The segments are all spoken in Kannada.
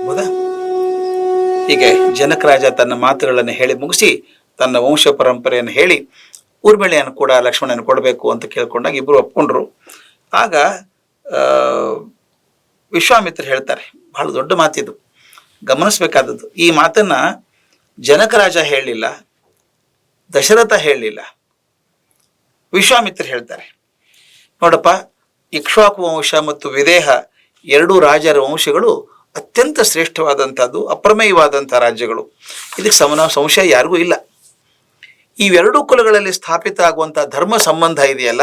ಹೌದಾ? ಹೀಗೆ ಜನಕ ರಾಜ ತನ್ನ ಮಾತುಗಳನ್ನು ಹೇಳಿ ಮುಗಿಸಿ ತನ್ನ ವಂಶ ಪರಂಪರೆಯನ್ನು ಹೇಳಿ ಊರ್ಮಿಳೆಯನ್ನು ಕೂಡ ಲಕ್ಷ್ಮಣನ ಕೊಡಬೇಕು ಅಂತ ಕೇಳ್ಕೊಂಡಾಗ ಇಬ್ಬರು ಒಪ್ಕೊಂಡ್ರು. ಆಗ ಆ, ವಿಶ್ವಾಮಿತ್ರ ಹೇಳ್ತಾರೆ, ಬಹಳ ದೊಡ್ಡ ಮಾತಿದು, ಗಮನಿಸಬೇಕಾದದ್ದು. ಈ ಮಾತನ್ನ ಜನಕ ರಾಜ ಹೇಳಲಿಲ್ಲ, ದಶರಥ ಹೇಳಲಿಲ್ಲ, ವಿಶ್ವಾಮಿತ್ರ ಹೇಳ್ತಾರೆ. ನೋಡಪ್ಪ, ಇಕ್ಷ್ವಾಕು ವಂಶ ಮತ್ತು ವಿದೇಹ ಎರಡೂ ರಾಜರ ವಂಶಗಳು ಅತ್ಯಂತ ಶ್ರೇಷ್ಠವಾದಂಥದ್ದು, ಅಪ್ರಮೇಯವಾದಂಥ ರಾಜ್ಯಗಳು. ಇದಕ್ಕೆ ಸಂಶಯ ಯಾರಿಗೂ ಇಲ್ಲ. ಇವೆರಡೂ ಕುಲಗಳಲ್ಲಿ ಸ್ಥಾಪಿತ ಆಗುವಂಥ ಧರ್ಮ ಸಂಬಂಧ ಇದೆಯಲ್ಲ,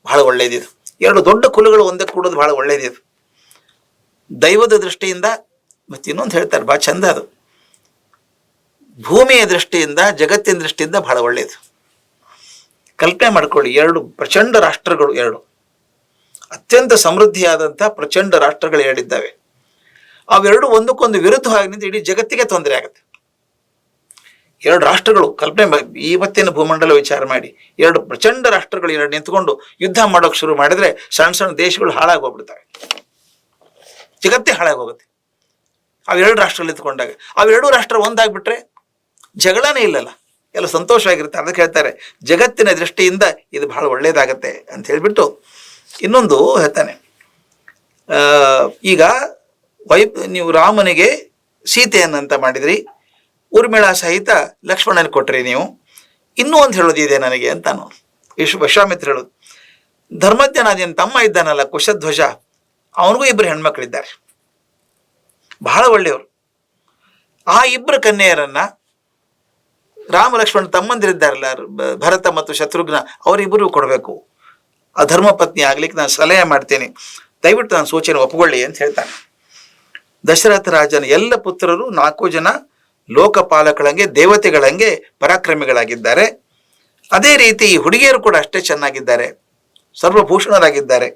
ಬಹಳ ಒಳ್ಳೆಯದಿದು. ಎರಡು ದೊಡ್ಡ ಕುಲಗಳು ಒಂದೇ ಕೂಡೋದು ಬಹಳ ಒಳ್ಳೆಯದಿದು. ದೈವದ ದೃಷ್ಟಿಯಿಂದ, ಮತ್ತು ಇನ್ನೊಂದು ಹೇಳ್ತಾರೆ ಬಹಳ ಚಂದ, ಅದು ಭೂಮಿಯ ದೃಷ್ಟಿಯಿಂದ, ಜಗತ್ತಿನ ದೃಷ್ಟಿಯಿಂದ ಬಹಳ ಒಳ್ಳೆಯದು. ಕಲ್ಪನೆ ಮಾಡ್ಕೊಳ್ಳಿ, ಎರಡು ಪ್ರಚಂಡ ರಾಷ್ಟ್ರಗಳು, ಎರಡು ಅತ್ಯಂತ ಸಮೃದ್ಧಿಯಾದಂಥ ಪ್ರಚಂಡ ರಾಷ್ಟ್ರಗಳು ಎರಡಿದ್ದಾವೆ. ಅವೆರಡು ಒಂದಕ್ಕೊಂದು ವಿರುದ್ಧವಾಗಿ ನಿಂತು ಇಡೀ ಜಗತ್ತಿಗೆ ತೊಂದರೆ ಆಗುತ್ತೆ. ಎರಡು ರಾಷ್ಟ್ರಗಳು, ಕಲ್ಪನೆ ಇವತ್ತಿನ ಭೂಮಂಡಲ ವಿಚಾರ ಮಾಡಿ, ಎರಡು ಪ್ರಚಂಡ ರಾಷ್ಟ್ರಗಳು ಎರಡು ನಿಂತ್ಕೊಂಡು ಯುದ್ಧ ಮಾಡೋಕೆ ಶುರು ಮಾಡಿದ್ರೆ ಸಣ್ಣ ಸಣ್ಣ ದೇಶಗಳು ಹಾಳಾಗೋಗ್ಬಿಡ್ತವೆ, ಜಗತ್ತೇ ಹಾಳಾಗೋಗುತ್ತೆ. ಅವೆರಡು ರಾಷ್ಟ್ರಗಳು ನಿಂತ್ಕೊಂಡಾಗ ಅವೆರಡು ರಾಷ್ಟ್ರ ಒಂದಾಗ್ಬಿಟ್ರೆ ಜಗಳನೇ ಇಲ್ಲಲ್ಲ, ಎಲ್ಲ ಸಂತೋಷವಾಗಿರುತ್ತೆ. ಅದಕ್ಕೆ ಹೇಳ್ತಾರೆ ಜಗತ್ತಿನ ದೃಷ್ಟಿಯಿಂದ ಇದು ಬಹಳ ಒಳ್ಳೇದಾಗತ್ತೆ ಅಂತ ಹೇಳ್ಬಿಟ್ಟು ಇನ್ನೊಂದು ಹೇಳ್ತಾನೆ. ಈಗ ನೀವು ರಾಮನಿಗೆ ಸೀತೆಯನ್ನಂತ ಮಾಡಿದ್ರಿ, ಊರ್ಮಿಳಾ ಸಹಿತ ಲಕ್ಷ್ಮಣನ ಕೊಟ್ರಿ ನೀವು. ಇನ್ನೂ ಒಂದು ಹೇಳೋದಿದೆ ನನಗೆ ಅಂತಾನು ವಿಶ್ವಾಮಿತ್ರ ಹೇಳೋದು. ಧರ್ಮಜ್ಞನಾದೇನು ತಮ್ಮ ಇದ್ದಾನಲ್ಲ ಕುಶಧ್ವಜ, ಅವನಿಗೂ ಇಬ್ಬರು ಹೆಣ್ಮಕ್ಳಿದ್ದಾರೆ, ಬಹಳ ಒಳ್ಳೆಯವರು. ಆ ಇಬ್ಬರು ಕನ್ಯೆಯರನ್ನ ರಾಮ ಲಕ್ಷ್ಮಣ ತಮ್ಮಂದಿರಿದ್ದಾರಲ್ಲ, ಭರತ ಮತ್ತು ಶತ್ರುಘ್ನ, ಅವರಿಬ್ಬರು ಕೊಡಬೇಕು. ಆ ಧರ್ಮ ಪತ್ನಿ ಆಗ್ಲಿಕ್ಕೆ ನಾನು ಸಲಹೆ ಮಾಡ್ತೇನೆ, ದಯವಿಟ್ಟು ನಾನು ಸೂಚನೆ ಒಪ್ಪಿಕೊಳ್ಳಿ ಅಂತ ಹೇಳ್ತಾನೆ. ದಶರಥ ರಾಜನ ಎಲ್ಲ ಪುತ್ರರು 4 ಜನ ಲೋಕಪಾಲಕಳಂಗೆ, ದೇವತೆಗಳಂಗೆ ಪರಾಕ್ರಮಿಗಳಾಗಿದ್ದಾರೆ. ಅದೇ ರೀತಿ ಹುಡುಗಿಯರು ಕೂಡ ಅಷ್ಟೇ ಚೆನ್ನಾಗಿದ್ದಾರೆ, ಸರ್ವಭೂಷಣರಾಗಿದ್ದಾರೆ,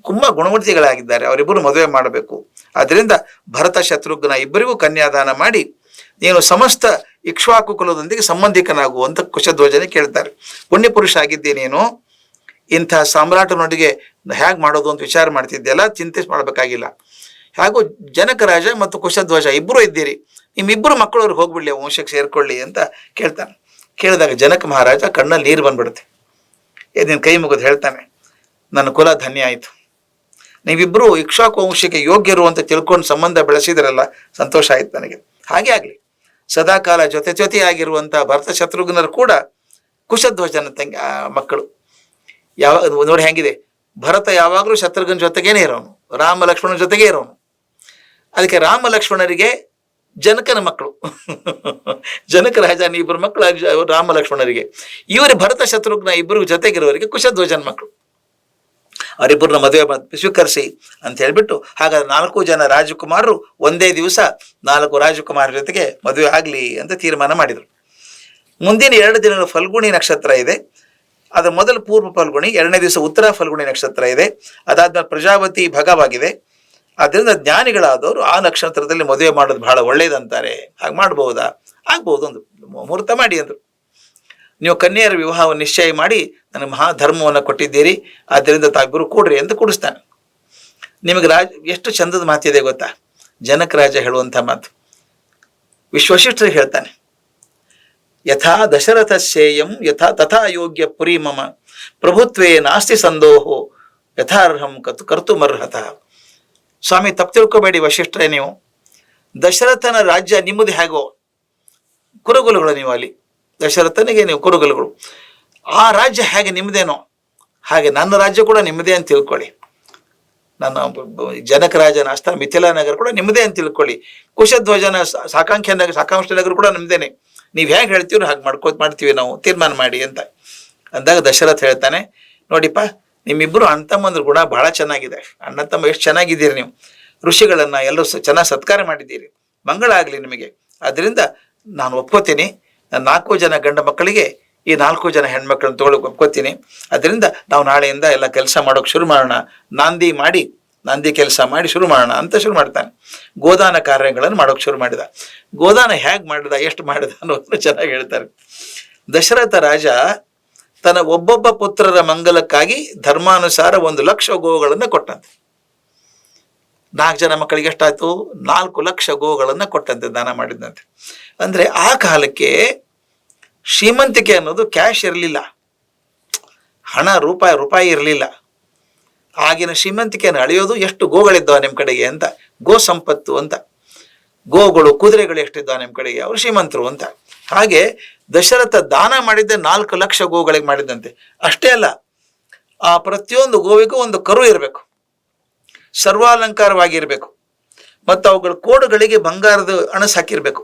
ತುಂಬ ಗುಣಮೂರ್ತಿಗಳಾಗಿದ್ದಾರೆ. ಅವರಿಬ್ಬರು ಮದುವೆ ಮಾಡಬೇಕು. ಆದ್ದರಿಂದ ಭರತ ಶತ್ರುಘ್ನ ಇಬ್ಬರಿಗೂ ಕನ್ಯಾದಾನ ಮಾಡಿ ನೀನು ಸಮಸ್ತ ಇಕ್ಷ್ವಾಕು ಕುಲದೊಂದಿಗೆ ಸಂಬಂಧಿಕನಾಗುವಂತ ಕುಶಧ್ವಜನೆ ಕೇಳ್ತಾರೆ. ಪುಣ್ಯಪುರುಷ ಆಗಿದ್ದೆ ನೀನು, ಇಂಥ ಸಾಮ್ರಾಟನೊಂದಿಗೆ ಹೇಗೆ ಮಾಡೋದು ಅಂತ ವಿಚಾರ ಮಾಡ್ತಿದ್ದೆಲ್ಲ, ಚಿಂತೆ ಮಾಡಬೇಕಾಗಿಲ್ಲ. ಹಾಗೂ ಜನಕ ರಾಜ ಮತ್ತು ಕುಶಧ್ವಜ ಇಬ್ಬರು ಇದ್ದೀರಿ, ನಿಮ್ಮಿಬ್ಬರು ಮಕ್ಕಳು ಅವ್ರಿಗೆ ಹೋಗ್ಬಿಡ್ಲಿ, ವಂಶಕ್ಕೆ ಸೇರ್ಕೊಳ್ಳಿ ಅಂತ ಕೇಳ್ತಾನೆ. ಕೇಳಿದಾಗ ಜನಕ ಮಹಾರಾಜ ಕಣ್ಣಲ್ಲಿ ನೀರು ಬಂದ್ಬಿಡುತ್ತೆ. ನಿನ್ನ ಕೈ ಮುಗಿದು ಹೇಳ್ತಾನೆ, ನನ್ನ ಕುಲ ಧನ್ಯ ಆಯಿತು, ನೀವಿಬ್ಬರು ಇಕ್ಷ್ವಾಕು ವಂಶಕ್ಕೆ ಯೋಗ್ಯರು ಅಂತ ತಿಳ್ಕೊಂಡು ಸಂಬಂಧ ಬೆಳೆಸಿದ್ರಲ್ಲ, ಸಂತೋಷ ಆಯ್ತು ನನಗೆ. ಹಾಗೆ ಆಗಲಿ. ಸದಾಕಾಲ ಜೊತೆಯಾಗಿರುವಂಥ ಭರತ ಶತ್ರುಘ್ನರು ಕೂಡ ಕುಶಧ್ವಜನ ತಂಗಿ ಮಕ್ಕಳು. ನೋಡಿ ಹೆಂಗಿದೆ, ಭರತ ಯಾವಾಗಲೂ ಶತ್ರುಘ್ನ ಜೊತೆಗೇನೆ ಇರೋನು, ರಾಮ ಲಕ್ಷ್ಮಣನ ಜೊತೆಗೇ ಇರೋನು. ಅದಕ್ಕೆ ರಾಮ ಲಕ್ಷ್ಮಣರಿಗೆ ಜನಕನ ಮಕ್ಕಳು ಜನಕ ರಾಜನ ಇಬ್ಬರು ಮಕ್ಕಳು ರಾಮ ಲಕ್ಷ್ಮಣರಿಗೆ, ಇವರ ಭರತ ಶತ್ರುಘ್ನ ಇಬ್ಬರು ಜೊತೆಗಿರೋರಿಗೆ ಕುಶಧ್ವಜನ ಮಕ್ಕಳು. ಅವರಿಬ್ಬರನ್ನ ಮದುವೆ ಸ್ವೀಕರಿಸಿ ಅಂತ ಹೇಳ್ಬಿಟ್ಟು, ಹಾಗಾದ್ರೆ 4 ಜನ ರಾಜಕುಮಾರರು ಒಂದೇ ದಿವಸ 4 ರಾಜಕುಮಾರರ ಜೊತೆಗೆ ಮದುವೆ ಆಗಲಿ ಅಂತ ತೀರ್ಮಾನ ಮಾಡಿದರು. ಮುಂದಿನ 2 ದಿನಗಳ ಫಲ್ಗುಣಿ ನಕ್ಷತ್ರ ಇದೆ, ಅದರ ಮೊದಲು ಪೂರ್ವ ಫಲ್ಗುಣಿ, 2ನೇ ದಿವಸ ಉತ್ತರ ಫಲ್ಗುಣಿ ನಕ್ಷತ್ರ ಇದೆ. ಅದಾದ್ಮೇಲೆ ಪ್ರಜಾಪತಿ ಭಗವಾಗಿದೆ. ಅದರಿಂದ ಜ್ಞಾನಿಗಳಾದವರು ಆ ನಕ್ಷತ್ರದಲ್ಲಿ ಮದುವೆ ಮಾಡೋದು ಬಹಳ ಒಳ್ಳೇದಂತಾರೆ. ಹಾಗೆ ಮಾಡ್ಬಹುದಾ? ಆಗ್ಬಹುದು, ಒಂದು ಮುಹೂರ್ತ ಮಾಡಿ ಅಂದರು. ನೀವು ಕನ್ಯೆಯರ ವಿವಾಹವನ್ನು ನಿಶ್ಚಯ ಮಾಡಿ ನನಗೆ ಮಹಾಧರ್ಮವನ್ನು ಕೊಟ್ಟಿದ್ದೀರಿ, ಆದ್ದರಿಂದ ತಾವಿಬ್ಬರು ಕೂಡ್ರಿ ಅಂತ ಕೂಡಿಸ್ತಾನೆ. ನಿಮಗೆ ಎಷ್ಟು ಚಂದದ ಮಾತಿದೆ ಗೊತ್ತಾ? ಜನಕ ರಾಜ ಹೇಳುವಂಥ ಮಾತು ವಿಶ್ವಶಿಷ್ಠರಿಗೆ ಹೇಳ್ತಾನೆ. ಯಥಾ ದಶರಥ ಸೇಯಂ ಯಥಾ ತಥಾ ಯೋಗ್ಯ ಪುರಿ ಮಮ ಪ್ರಭುತ್ವೇ ನಾಸ್ತಿ ಸಂದೋಹೋ ಯಥಾರ್ಹಂ ಕರ್ತುಮರ್ಹತ. ಸ್ವಾಮಿ, ತಪ್ಪು ತಿಳ್ಕೊಬೇಡಿ ವಶಿಷ್ಠರೇ, ನೀವು ದಶರಥನ ರಾಜ್ಯ ನಿಮ್ಮದು ಹೇಗೋ, ಕುರುಗುಲುಗಳು ನೀವು ಅಲ್ಲಿ, ದಶರಥನಿಗೆ ನೀವು ಕುರುಗುಲುಗಳು. ಆ ರಾಜ್ಯ ಹೇಗೆ ನಿಮ್ಮದೇನೋ ಹಾಗೆ ನನ್ನ ರಾಜ್ಯ ಕೂಡ ನಿಮ್ಮದೇ ಅಂತ ತಿಳ್ಕೊಳ್ಳಿ. ನನ್ನ ಜನಕ ರಾಜನ ಆಸ್ಥಾನ ಮಿಥಿಲಾ ನಗರ ಕೂಡ ನಿಮ್ಮದೇ ಅಂತ ತಿಳ್ಕೊಳ್ಳಿ. ಕುಶಧ್ವಜನ ಸಾಕಾಂಕ್ಷ ನಗರ ಕೂಡ ನಿಮ್ಮದೇನೆ. ನೀವು ಹೇಗೆ ಹೇಳ್ತೀವಿ ಹಾಗೆ ಮಾಡ್ತೀವಿ ನಾವು, ತೀರ್ಮಾನ ಮಾಡಿ ಅಂತ ಅಂದಾಗ ದಶರಥ ಹೇಳ್ತಾನೆ, ನೋಡಿಪ್ಪ, ನಿಮ್ಮಿಬ್ಬರು ಅಣ್ಣ ತಮ್ಮಂದ್ರ ಗುಣ ಬಹಳ ಚೆನ್ನಾಗಿದೆ. ಅಣ್ಣ ತಮ್ಮ ಎಷ್ಟು ಚೆನ್ನಾಗಿದ್ದೀರಿ ನೀವು, ಋಷಿಗಳನ್ನ ಎಲ್ಲರೂ ಚೆನ್ನಾಗಿ ಸತ್ಕಾರ ಮಾಡಿದ್ದೀರಿ, ಮಂಗಳ ಆಗಲಿ ನಿಮಗೆ. ಅದರಿಂದ ನಾನು ಒಪ್ಕೋತೀನಿ, 4 ಜನ ಗಂಡ ಮಕ್ಕಳಿಗೆ ಈ 4 ಜನ ಹೆಣ್ಮಕ್ಳನ್ನ ತಗೊಳ್ಳೋಕೆ ಒಪ್ಕೋತೀನಿ. ಅದರಿಂದ ನಾವು ನಾಳೆಯಿಂದ ಎಲ್ಲ ಕೆಲಸ ಮಾಡೋಕೆ ಶುರು ಮಾಡೋಣ, ನಾಂದಿ ಕೆಲಸ ಮಾಡಿ ಶುರು ಮಾಡೋಣ ಅಂತ ಶುರು ಮಾಡ್ತಾನೆ. ಗೋದಾನ ಕಾರ್ಯಗಳನ್ನು ಮಾಡೋಕೆ ಶುರು ಮಾಡಿದ. ಗೋದಾನ ಹೇಗೆ ಮಾಡಿದ, ಎಷ್ಟು ಮಾಡಿದ ಅನ್ನೋದನ್ನು ಚೆನ್ನಾಗಿ ಹೇಳ್ತಾರೆ. ದಶರಥ ರಾಜ ತನ್ನ ಒಬ್ಬೊಬ್ಬ ಪುತ್ರರ ಮಂಗಲಕ್ಕಾಗಿ ಧರ್ಮಾನುಸಾರ 1,00,000 ಗೋವುಗಳನ್ನು ಕೊಟ್ಟಂತೆ. 4 ಜನ ಮಕ್ಕಳಿಗೆ ಎಷ್ಟಾಯ್ತು? 4 ಲಕ್ಷ ಗೋಗಳನ್ನು ಕೊಟ್ಟಂತೆ, ದಾನ ಮಾಡಿದಂತೆ. ಅಂದ್ರೆ ಆ ಕಾಲಕ್ಕೆ ಶ್ರೀಮಂತಿಕೆ ಅನ್ನೋದು ಕ್ಯಾಶ್ ಇರಲಿಲ್ಲ, ಹಣ ರೂಪಾಯಿ ಇರಲಿಲ್ಲ. ಆಗಿನ ಶ್ರೀಮಂತಿಕೆಯನ್ನು ಅಳೆಯೋದು ಎಷ್ಟು ಗೋಗಳಿದ್ದಾವ ನಿಮ್ಮ ಕಡೆಗೆ ಅಂತ, ಗೋ ಸಂಪತ್ತು ಅಂತ. ಗೋಗಳು ಕುದುರೆಗಳು ಎಷ್ಟಿದ್ದಾವ ನಿಮ್ಮ ಕಡೆಗೆ, ಅವರು ಶ್ರೀಮಂತರು ಅಂತ. ಹಾಗೆ ದಶರಥ ದಾನ ಮಾಡಿದ್ದೆ 4 ಲಕ್ಷ ಗೋಗಳಿಗೆ ಮಾಡಿದ್ದಂತೆ. ಅಷ್ಟೇ ಅಲ್ಲ, ಆ ಪ್ರತಿಯೊಂದು ಗೋವಿಗೂ ಒಂದು ಕರು ಇರಬೇಕು, ಸರ್ವಾಲಂಕಾರವಾಗಿರ್ಬೇಕು, ಮತ್ತು ಅವುಗಳ ಕೋಡುಗಳಿಗೆ ಬಂಗಾರದ ಅಣಸು ಹಾಕಿರ್ಬೇಕು.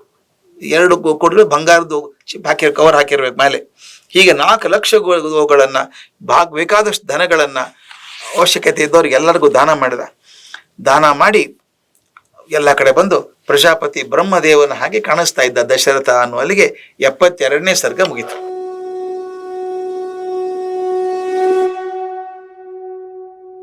2 ಕೋಡುಗಳು ಬಂಗಾರದ್ದು ಕವರ್ ಹಾಕಿರ್ಬೇಕು ಮೇಲೆ. ಹೀಗೆ 4 ಲಕ್ಷ ಗೋಗಳನ್ನ ಬೇಕಾದಷ್ಟು ದನಗಳನ್ನ ಅವಶ್ಯಕತೆ ಇದ್ದವ್ರಿಗೆ ಎಲ್ಲರಿಗೂ ದಾನ ಮಾಡಿದ. ದಾನ ಮಾಡಿ ಎಲ್ಲ ಕಡೆ ಬಂದು ಪ್ರಜಾಪತಿ ಬ್ರಹ್ಮದೇವನ ಹಾಗೆ ಕಾಣಿಸ್ತಾ ಇದ್ದ ದಶರಥ ಅನ್ನುವಲ್ಲಿಗೆ 72ನೇ ಸರ್ಗ ಮುಗೀತು.